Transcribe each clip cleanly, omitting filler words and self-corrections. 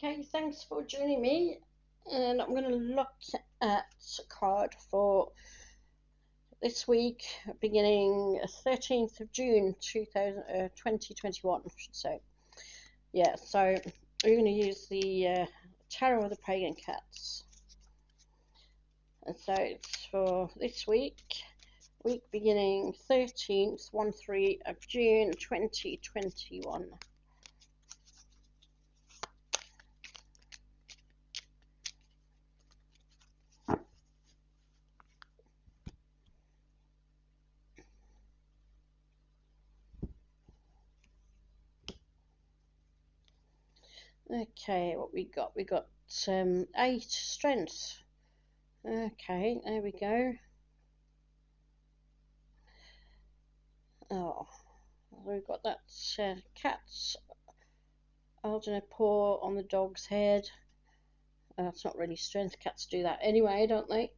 Okay, thanks for joining me. And I'm going to look at a card for this week, beginning 13th of June 2021, I should say. Yeah, so we're going to use the Tarot of the Pagan Cats. And so it's for this week beginning 13th, 1/3 of June 2021. Okay, what we got? We got 8 strength. Okay, there we go. Oh, we've got that cat's holding a paw on the dog's head. That's not really strength. Cats do that anyway, don't they?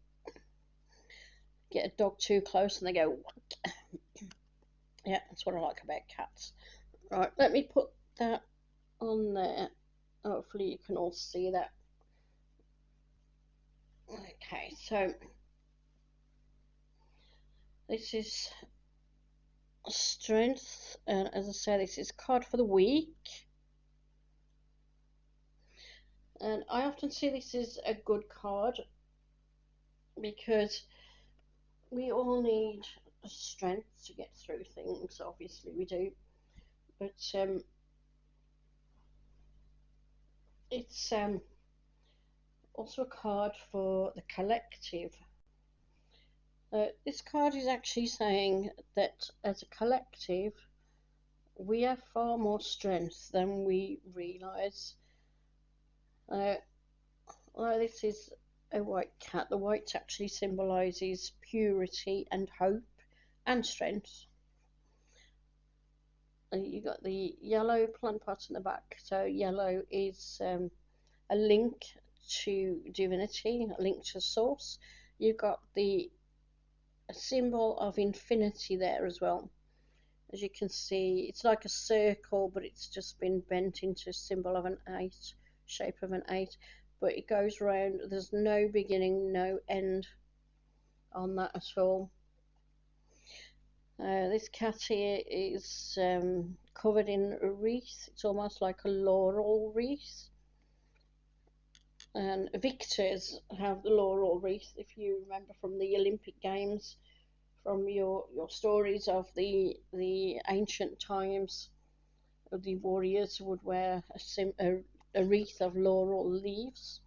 Get a dog too close and they go, what? Yeah, that's what I like about cats. Right, let me put that on there. Hopefully you can all see that. Okay, so this is strength, and as I said, this is card for the week. And I often see this as a good card because we all need strength to get through things. Obviously, we do, but it's also a card for the collective. This card is actually saying that as a collective, we have far more strength than we realise. Although this is a white cat, the white actually symbolises purity and hope and strength. You got the yellow plant pot in the back, so yellow is a link to divinity, a link to source. You've got the symbol of infinity there as well. As you can see, it's like a circle, but it's just been bent into a symbol of an 8, shape of an 8, but it goes round. There's no beginning, no end on that at all. This cat here is covered in a wreath. It's almost like a laurel wreath. And victors have the laurel wreath, if you remember from the Olympic Games, from your stories of the ancient times. The warriors would wear a wreath of laurel leaves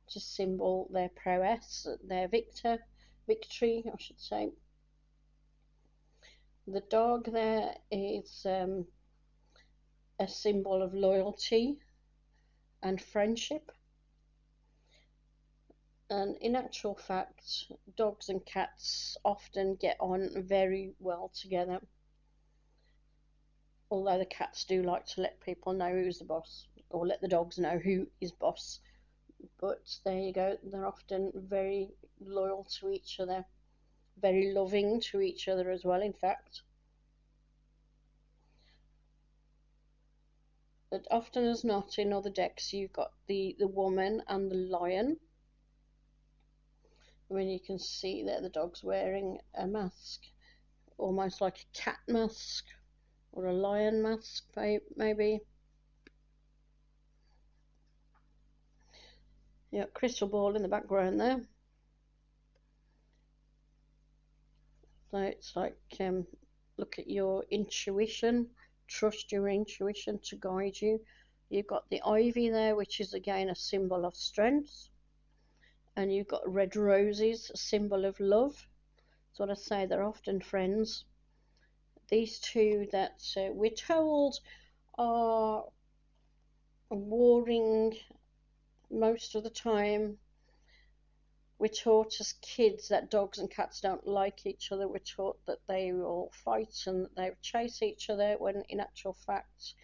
to symbol their prowess, their victory, I should say. The dog there is a symbol of loyalty and friendship. And in actual fact, dogs and cats often get on very well together. Although the cats do like to let people know who's the boss, or let the dogs know who is boss. But there you go, they're often very loyal to each other, very loving to each other as well, in fact. But often as not, in other decks, you've got the woman and the lion. I mean, you can see there the dog's wearing a mask, almost like a cat mask or a lion mask, maybe. Yeah, crystal ball in the background there. So it's like, look at your intuition, trust your intuition to guide you. You've got the ivy there, which is again a symbol of strength. And you've got red roses, a symbol of love. That's what I say, they're often friends. These two that we're told are warring most of the time. We're taught as kids that dogs and cats don't like each other. We're taught that they will fight and that they will chase each other, when in actual fact,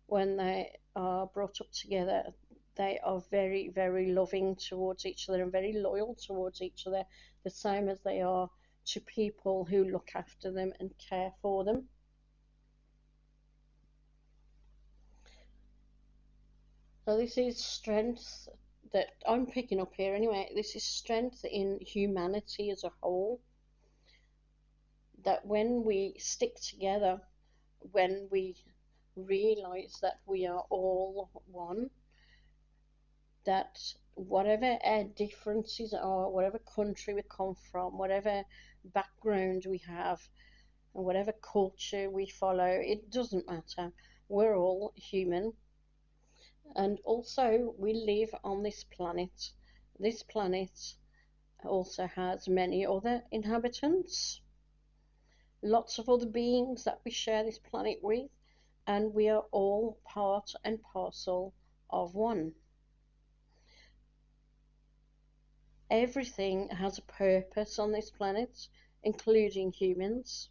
when they are brought up together, they are very, very loving towards each other and very loyal towards each other, the same as they are to people who look after them and care for them. So this is strength that I'm picking up here anyway. This is strength in humanity as a whole. That when we stick together, when we realize that we are all one, that whatever our differences are, whatever country we come from, whatever background we have, and whatever culture we follow, it doesn't matter. We're all human, and also we live on this planet. This planet also has many other inhabitants, lots of other beings that we share this planet with, and we are all part and parcel of one. Everything has a purpose on this planet, including humans.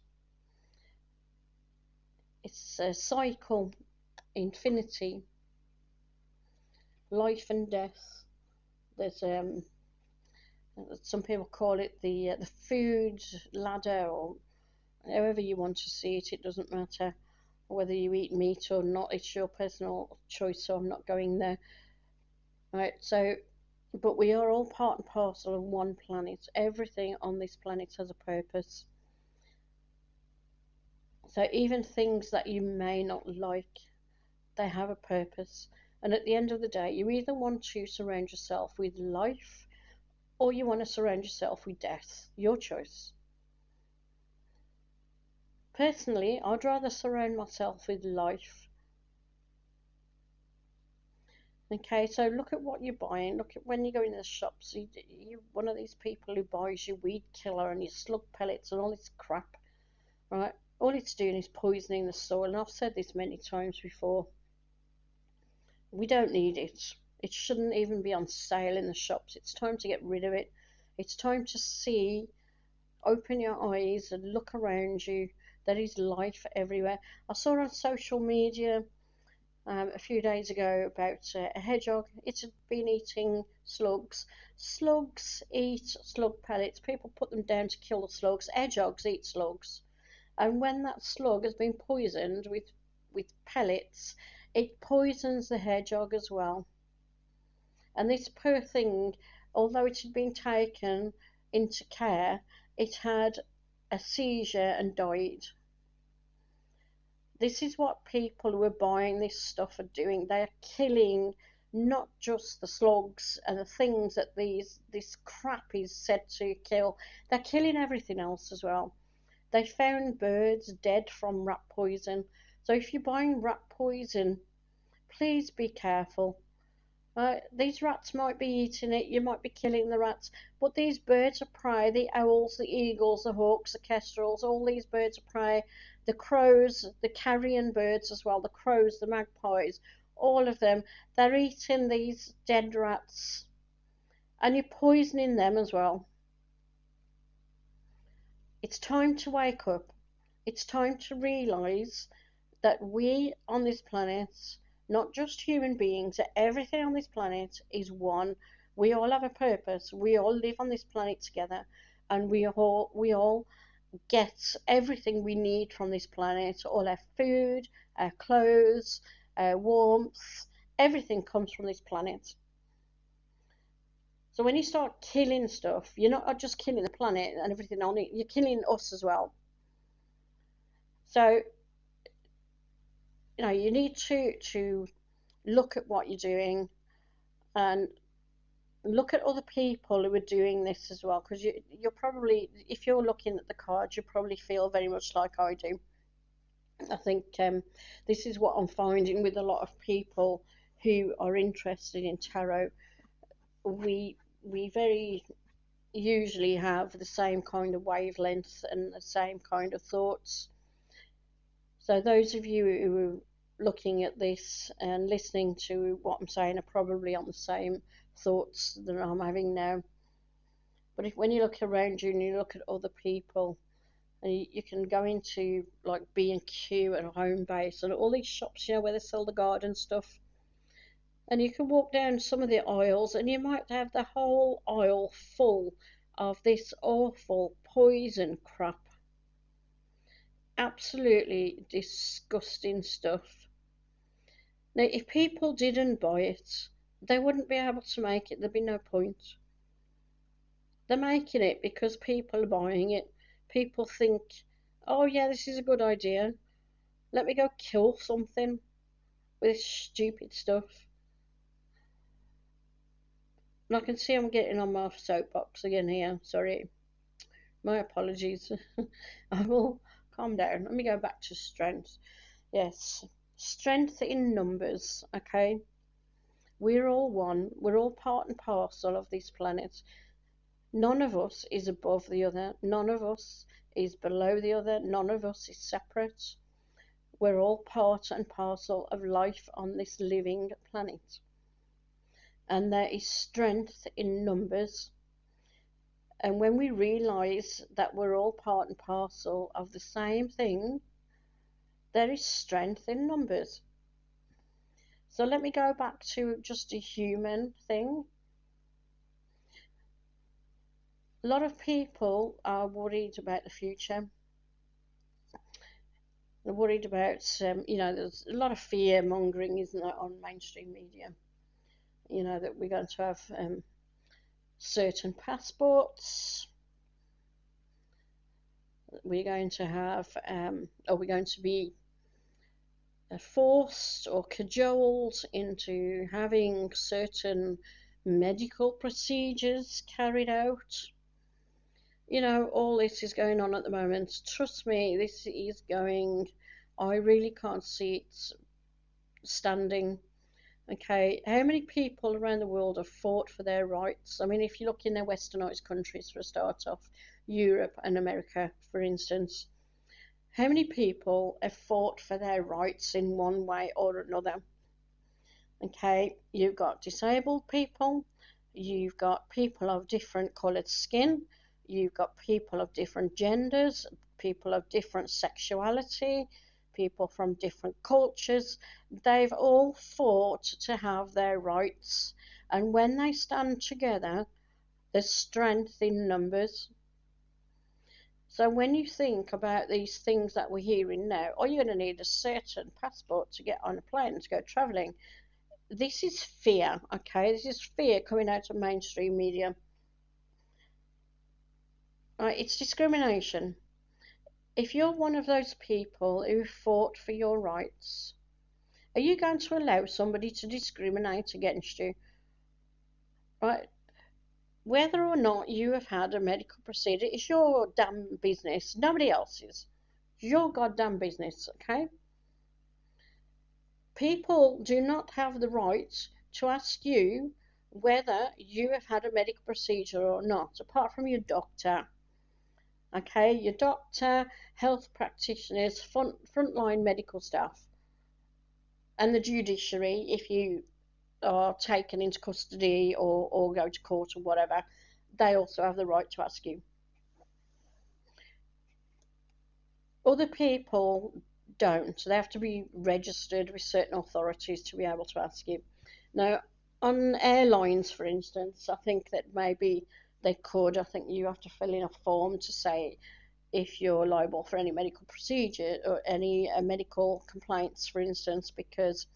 It's a cycle, infinity, life and death. There's some people call it the food ladder, or however you want to see it. It doesn't matter whether you eat meat or not. It's your personal choice, so I'm not going there. Right, so but we are all part and parcel of one planet. Everything on this planet has a purpose. So even things that you may not like, they have a purpose. And at the end of the day, you either want to surround yourself with life or you want to surround yourself with death. Your choice. Personally, I'd rather surround myself with life. Okay, so look at what you're buying. Look at when you go in the shops. You're one of these people who buys your weed killer and your slug pellets and all this crap, right? All it's doing is poisoning the soil. And I've said this many times before. We don't need it. It shouldn't even be on sale in the shops. It's time to get rid of it. It's time to see, open your eyes and look around you. There is life everywhere. I saw on social media a few days ago about a hedgehog. It had been eating slugs. Slugs eat slug pellets. People put them down to kill the slugs. Hedgehogs eat slugs. And when that slug has been poisoned with pellets, it poisons the hedgehog as well. And this poor thing, although it had been taken into care, it had a seizure and died. This is what people who are buying this stuff are doing. They are killing not just the slugs and the things that this crap is said to kill. They're killing everything else as well. They found birds dead from rat poison. So if you're buying rat poison, please be careful. These rats might be eating it, you might be killing the rats, but these birds of prey, the owls, the eagles, the hawks, the kestrels, all these birds of prey, the crows, the carrion birds as well, the crows, the magpies, all of them, they're eating these dead rats, and you're poisoning them as well. It's time to wake up. It's time to realise that we on this planet, not just human beings, that everything on this planet is one. We all have a purpose. We all live on this planet together, and we all get everything we need from this planet. All our food, our clothes, our warmth, everything comes from this planet. So when you start killing stuff, you're not just killing the planet and everything on it, you're killing us as well. So you need to look at what you're doing and look at other people who are doing this as well, because you're probably, if you're looking at the cards, you probably feel very much like I do. I think this is what I'm finding with a lot of people who are interested in tarot. We very usually have the same kind of wavelength and the same kind of thoughts. So those of you who are looking at this and listening to what I'm saying are probably on the same thoughts that I'm having now. But when you look around you and you look at other people, and you can go into like B&Q and Home Base and all these shops, where they sell the garden stuff, and you can walk down some of the aisles and you might have the whole aisle full of this awful poison crap. Absolutely disgusting stuff. Now, if people didn't buy it, they wouldn't be able to make it. There'd be no point. They're making it because people are buying it. People think, oh yeah, this is a good idea. Let me go kill something with this stupid stuff. And I can see I'm getting on my soapbox again here. Sorry. My apologies. I will calm down. Let me go back to strength. Yes. Strength in numbers, okay? We're all one. We're all part and parcel of this planet. None of us is above the other. None of us is below the other. None of us is separate. We're all part and parcel of life on this living planet. And there is strength in numbers. And when we realise that we're all part and parcel of the same thing, there is strength in numbers. So let me go back to just a human thing. A lot of people are worried about the future. They're worried about, there's a lot of fear mongering, isn't there, on mainstream media? You know, that we're going to have certain passports. We're going to have, or we're going to be forced or cajoled into having certain medical procedures carried out. You know, all this is going on at the moment. Trust me, this is going, I really can't see it standing. Okay, how many people around the world have fought for their rights? I mean, if you look in their westernized countries for a start off, Europe and America, for instance, how many people have fought for their rights in one way or another? Okay, you've got disabled people, you've got people of different coloured skin, you've got people of different genders, people of different sexuality, people from different cultures. They've all fought to have their rights, and when they stand together, there's strength in numbers. So when you think about these things that we're hearing now, are you going to need a certain passport to get on a plane to go travelling? This is fear, okay? This is fear coming out of mainstream media. It's discrimination. If you're one of those people who fought for your rights, are you going to allow somebody to discriminate against you? Right? Whether or not you have had a medical procedure, it's your damn business, nobody else's. It's your goddamn business, okay? People do not have the right to ask you whether you have had a medical procedure or not, apart from your doctor. Okay, your doctor, health practitioners, frontline medical staff, and the judiciary, if you are taken into custody or go to court or whatever, they also have the right to ask you. Other people don't. They have to be registered with certain authorities to be able to ask you. Now, on airlines, for instance, I think that maybe they could. I think you have to fill in a form to say if you're liable for any medical procedure or any medical complaints, for instance, because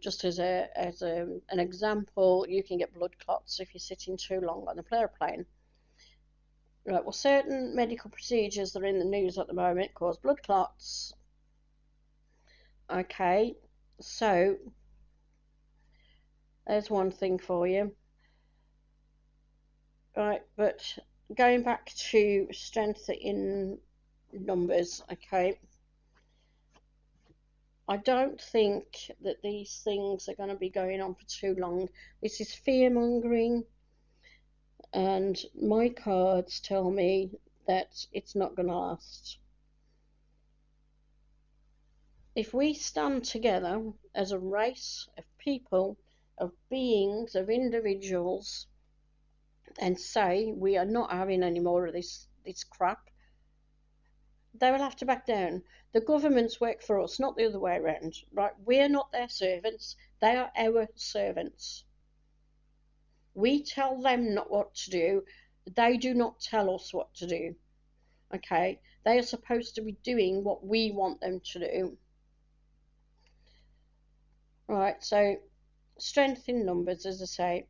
just as an example, you can get blood clots if you're sitting too long on the airplane. Right, well, certain medical procedures that are in the news at the moment cause blood clots. Okay, so there's one thing for you. Right, but going back to strength in numbers, okay, I don't think that these things are going to be going on for too long. This is fear mongering, and my cards tell me that it's not going to last. If we stand together as a race of people, of beings, of individuals, and say we are not having any more of this crap, they will have to back down. The governments work for us, not the other way around, right? We're not their servants, they are our servants. We tell them not what to do, they do not tell us what to do. Okay, they are supposed to be doing what we want them to do. Right, so strength in numbers, as I say.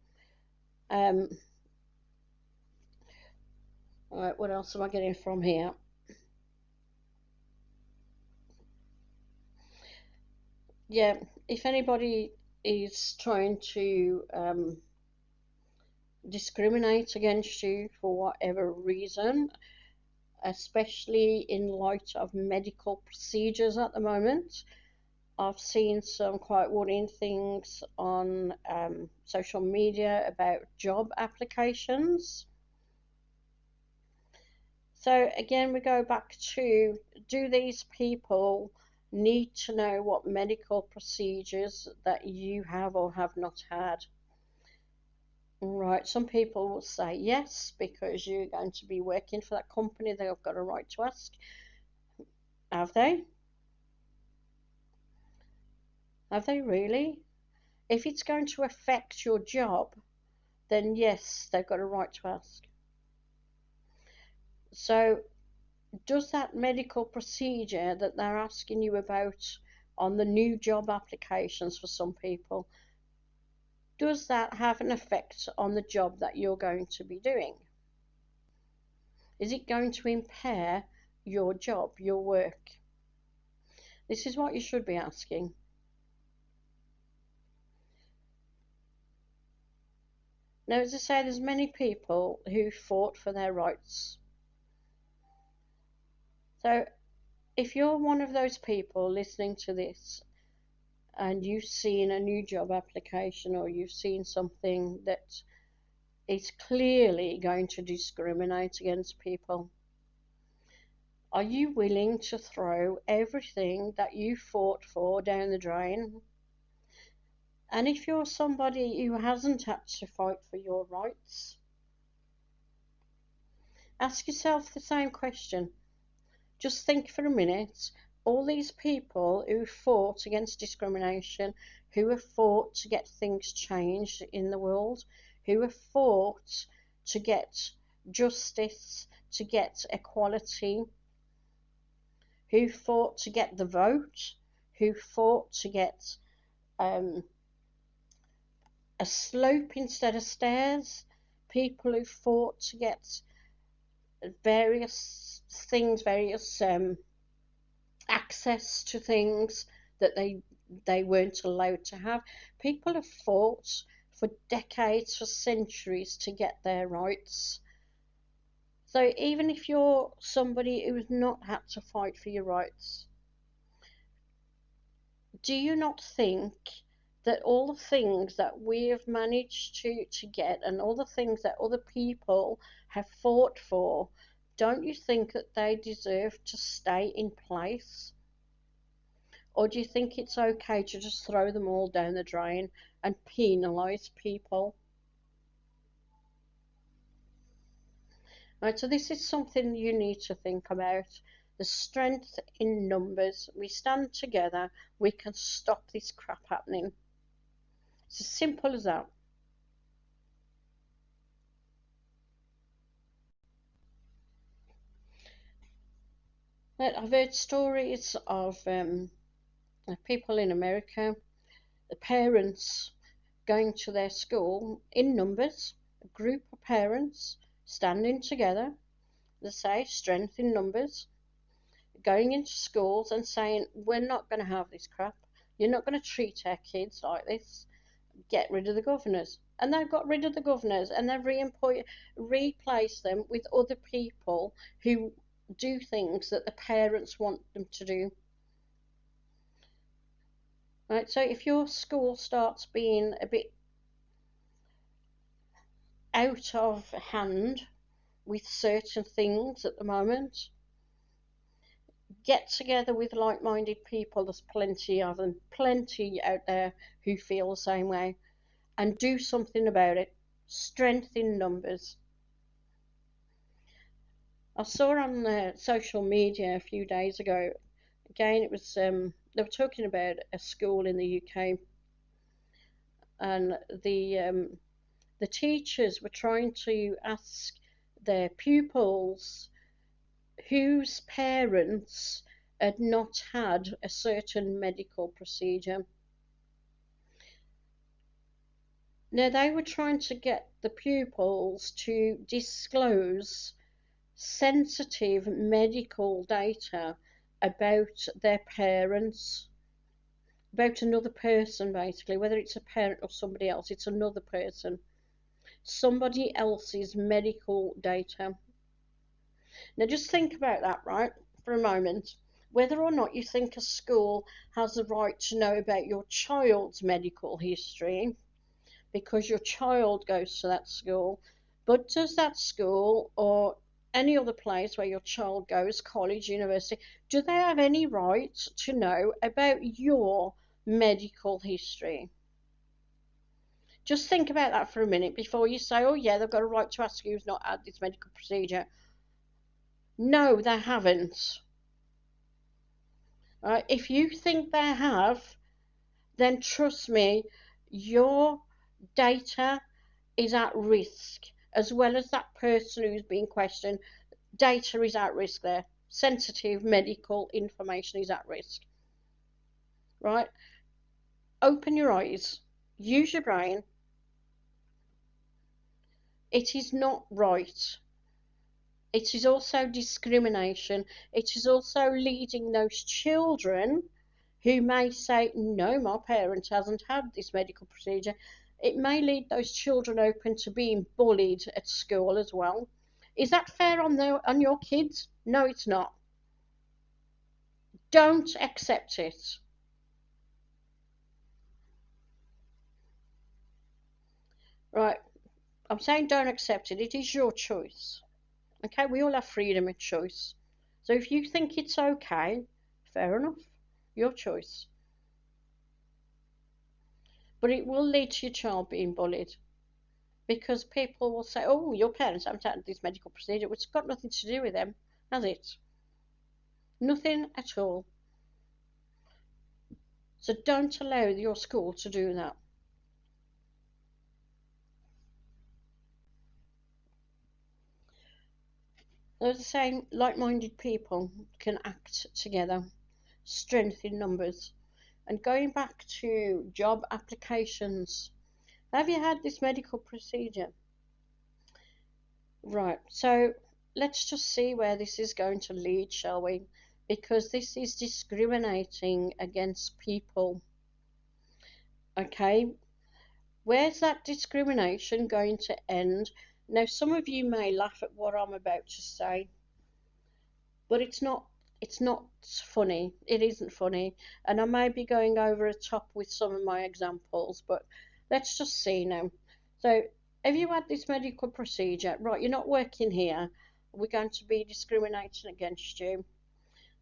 Um, right, what else am I getting from here? Yeah, if anybody is trying to discriminate against you for whatever reason, especially in light of medical procedures at the moment, I've seen some quite worrying things on social media about job applications. So again, we go back to, do these people need to know what medical procedures that you have or have not had? Right, some people will say yes, because you're going to be working for that company, they've got a right to ask. Have they? Have they really? If it's going to affect your job, then yes, they've got a right to ask. So, does that medical procedure that they're asking you about on the new job applications for some people, does that have an effect on the job that you're going to be doing? Is it going to impair your job, your work? This is what you should be asking. Now, as I say, there's many people who fought for their rights. So, if you're one of those people listening to this and you've seen a new job application, or you've seen something that is clearly going to discriminate against people, are you willing to throw everything that you fought for down the drain? And if you're somebody who hasn't had to fight for your rights, ask yourself the same question. Just think for a minute, all these people who fought against discrimination, who have fought to get things changed in the world, who have fought to get justice, to get equality, who fought to get the vote, who fought to get a slope instead of stairs, people who fought to get various things, various access to things that they weren't allowed to have. People have fought for decades, for centuries, to get their rights. So even if you're somebody who's not had to fight for your rights, do you not think that all the things that we have managed to get, and all the things that other people have fought for, don't you think that they deserve to stay in place? Or do you think it's okay to just throw them all down the drain and penalise people? Right, so this is something you need to think about. The strength in numbers. We stand together, we can stop this crap happening. It's as simple as that. I've heard stories of people in America, the parents going to their school in numbers, a group of parents standing together, they say strength in numbers, going into schools and saying, we're not going to have this crap. You're not going to treat our kids like this. Get rid of the governors. And they've got rid of the governors, and they've replaced them with other people who do things that the parents want them to do. Right, so if your school starts being a bit out of hand with certain things at the moment, get together with like-minded people. There's plenty of them, plenty out there who feel the same way, and do something about it. Strength in numbers. I saw on social media a few days ago, again it was they were talking about a school in the UK, and the teachers were trying to ask their pupils whose parents had not had a certain medical procedure. Now, they were trying to get the pupils to disclose sensitive medical data about their parents, about another person, basically, whether it's a parent or somebody else, it's another person, somebody else's medical data. Now, just think about that, right, for a moment. Whether or not you think a school has the right to know about your child's medical history because your child goes to that school, but does that school or any other place where your child goes, college, university, do they have any right to know about your medical history? Just think about that for a minute before you say, oh, yeah, they've got a right to ask you who's not had this medical procedure. No, they haven't. If you think they have, then trust me, your data is at risk, as well as that person who's being questioned. Data is at risk there. Sensitive medical information is at risk. Right? Open your eyes. Use your brain. It is not right. It is also discrimination. It is also leading those children who may say, no, my parent hasn't had this medical procedure. It may lead those children open to being bullied at school as well. Is that fair on your kids? No, it's not. Don't accept it. Right, I'm saying don't accept it. It is your choice. Okay, we all have freedom of choice. So if you think it's okay, fair enough, your choice. But it will lead to your child being bullied because people will say, oh, your parents haven't had this medical procedure, which has got nothing to do with them, has it? Nothing at all. So don't allow your school to do that. As I say, like-minded people can act together, strength in numbers. And going back to job applications, have you had this medical procedure? Right, so let's just see where this is going to lead, shall we? Because this is discriminating against people. Okay, where's that discrimination going to end? Now, some of you may laugh at what I'm about to say, but it's not funny. It isn't funny, and I may be going over the top with some of my examples, but let's just see now. So, have you had this medical procedure? Right, you're not working here. We're going to be discriminating against you.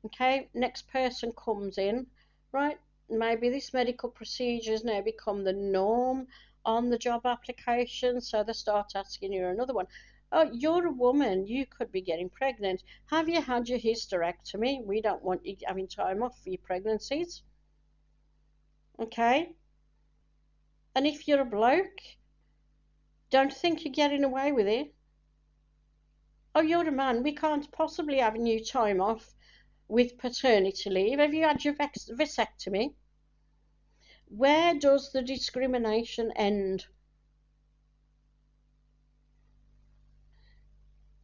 Okay, next person comes in. Right, maybe this medical procedure has now become the norm on the job application, so they start asking you another one. Oh, you're a woman, you could be getting pregnant. Have you had your hysterectomy? We don't want you having time off for your pregnancies. Okay? And if you're a bloke, don't think you're getting away with it. Oh, you're a man, we can't possibly have you time off with paternity leave. Have you had your vasectomy? Where does the discrimination end?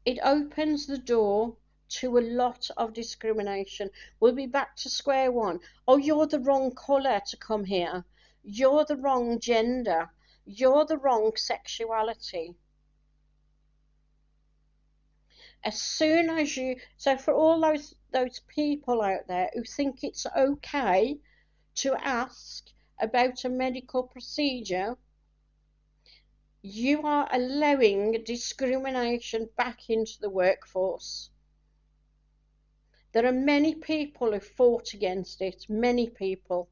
It opens the door to a lot of discrimination. We'll be back to square one. Oh, you're the wrong colour to come here. You're the wrong gender. You're the wrong sexuality. As soon as so for all those people out there who think it's okay to ask about a medical procedure, you are allowing discrimination back into the workforce. There are many people who fought against it, many people.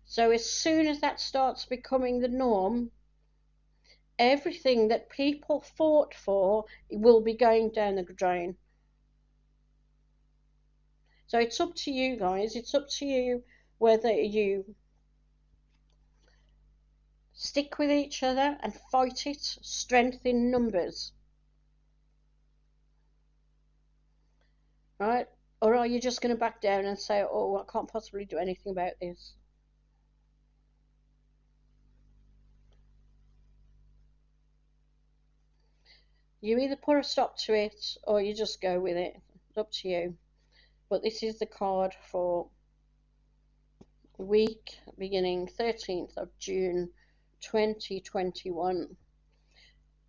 So as soon as that starts becoming the norm, everything that people fought for will be going down the drain. So it's up to you guys, it's up to you whether you stick with each other and fight it, strength in numbers. Right? Or are you just going to back down and say, oh, I can't possibly do anything about this? You either put a stop to it or you just go with it. It's up to you. But this is the card for the week beginning 13th of June 2021.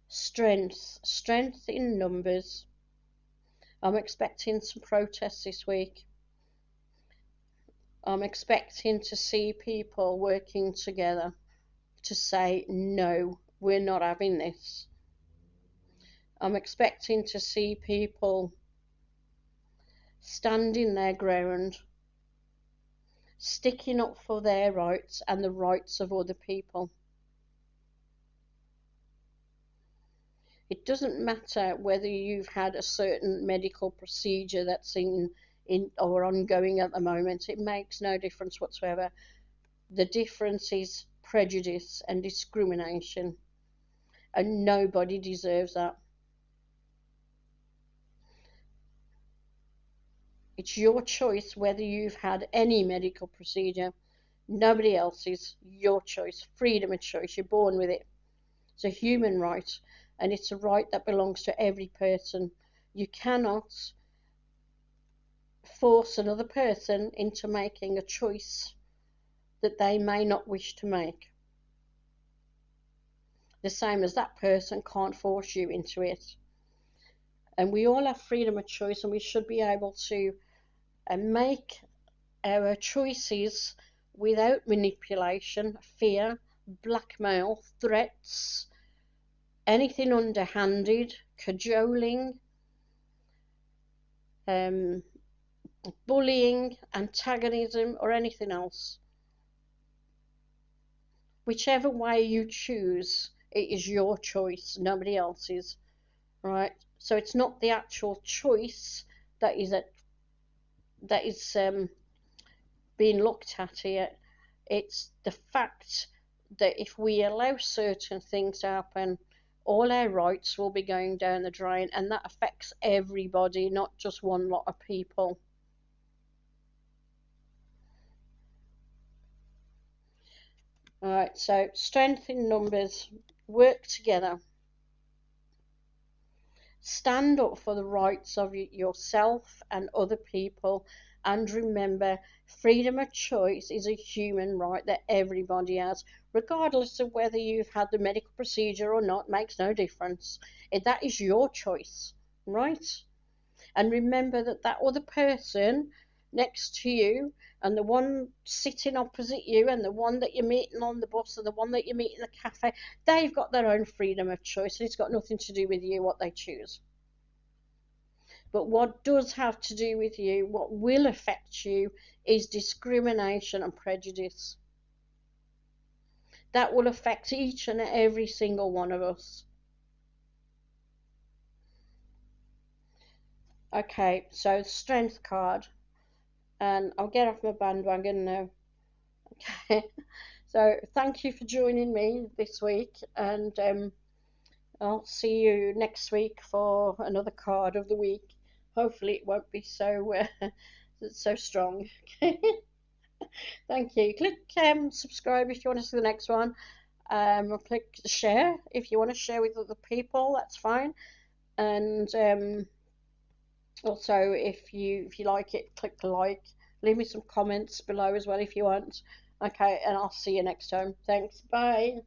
Strength in numbers. I'm expecting some protests this week. I'm expecting to see people working together to say, no, we're not having this. I'm expecting to see people standing their ground, sticking up for their rights and the rights of other people. It doesn't matter whether you've had a certain medical procedure that's in or ongoing at the moment. It makes no difference whatsoever. The difference is prejudice and discrimination, and nobody deserves that. It's your choice whether you've had any medical procedure. Nobody else's. Your choice. Freedom of choice. You're born with it. It's a human right, and it's a right that belongs to every person. You cannot force another person into making a choice that they may not wish to make. The same as that person can't force you into it. And we all have freedom of choice, and we should be able to make our choices without manipulation, fear, blackmail, threats, anything underhanded, cajoling, bullying, antagonism, or anything else. Whichever way you choose, it is your choice, nobody else's, right? So it's not the actual choice that is being looked at here. It's the fact that if we allow certain things to happen, all our rights will be going down the drain, and that affects everybody, not just one lot of people. All right, so strength in numbers, work together, stand up for the rights of yourself and other people, and remember, freedom of choice is a human right that everybody has, regardless of whether you've had the medical procedure or not. Makes no difference. That is your choice, right? And remember that that other person next to you, and the one sitting opposite you, and the one that you're meeting on the bus, and the one that you meet in the cafe, they've got their own freedom of choice, and it's got nothing to do with you what they choose. But what does have to do with you, what will affect you, is discrimination and prejudice. That will affect each and every single one of us. Okay, so strength card, and I'll get off my bandwagon now. Okay, so thank you for joining me this week, and I'll see you next week for another card of the week. Hopefully it won't be so so strong. Thank you. Click subscribe if you want to see the next one. Click share if you want to share with other people. That's fine. And also, if you like it, click like. Leave me some comments below as well if you want. Okay, and I'll see you next time. Thanks. Bye.